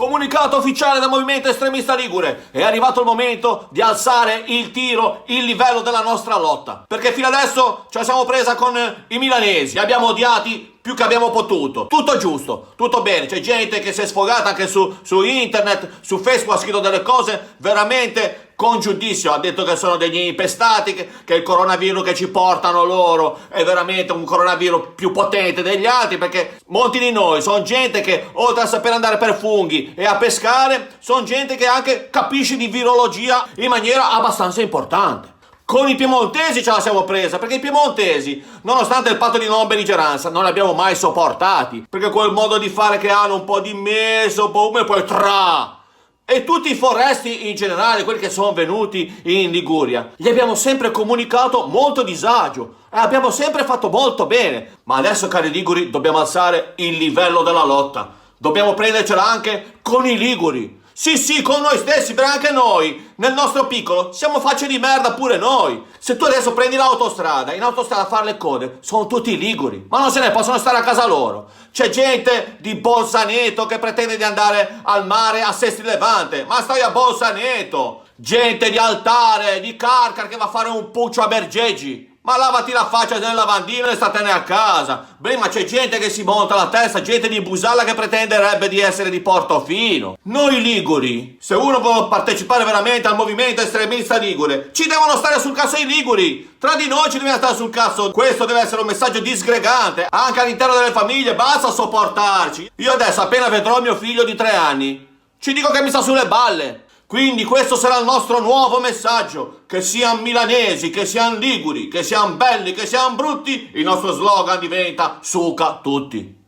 Comunicato ufficiale del movimento estremista ligure. È arrivato il momento di alzare il tiro, il livello della nostra lotta. Perché fino adesso ce la siamo presa con i milanesi. Li abbiamo odiati più che abbiamo potuto. Tutto giusto, tutto bene. C'è gente che si è sfogata anche su internet, su Facebook, ha scritto delle cose veramente con giudizio. Ha detto che sono degli impestati, che il coronavirus che ci portano loro è veramente un coronavirus più potente degli altri, perché molti di noi sono gente che oltre a sapere andare per funghi e a pescare, sono gente che anche capisce di virologia in maniera abbastanza importante. Con i piemontesi ce la siamo presa, perché i piemontesi, nonostante il patto di non belligeranza, non li abbiamo mai sopportati, perché quel modo di fare che hanno un po' di meso, boom, e poi tra. E tutti i foresti in generale, quelli che sono venuti in Liguria, gli abbiamo sempre comunicato molto disagio e abbiamo sempre fatto molto bene. Ma adesso, cari liguri, dobbiamo alzare il livello della lotta. Dobbiamo prendercela anche con i liguri. Sì, con noi stessi, perché anche noi, nel nostro piccolo, siamo facce di merda pure noi. Se tu adesso prendi l'autostrada, in autostrada a fare le code, sono tutti liguri, ma non se ne possono stare a casa loro. C'è gente di Bolzaneto che pretende di andare al mare a Sestri Levante, ma stai a Bolzaneto. Gente di Altare, di Carcar che va a fare un puccio a Bergeggi. Ma lavati la faccia nel lavandino e statene a casa. Beh, ma c'è gente che si monta la testa, gente di Busalla che pretenderebbe di essere di Portofino. Noi liguri, se uno vuole partecipare veramente al movimento estremista ligure, ci devono stare sul cazzo i liguri. Tra di noi ci dobbiamo stare sul cazzo. Questo deve essere un messaggio disgregante anche all'interno delle famiglie. Basta sopportarci. Io adesso appena vedrò mio figlio di 3 anni, ci dico che mi sta sulle balle. Quindi questo sarà il nostro nuovo messaggio, che siamo milanesi, che siamo liguri, che siamo belli, che siamo brutti, il nostro slogan diventa suca tutti.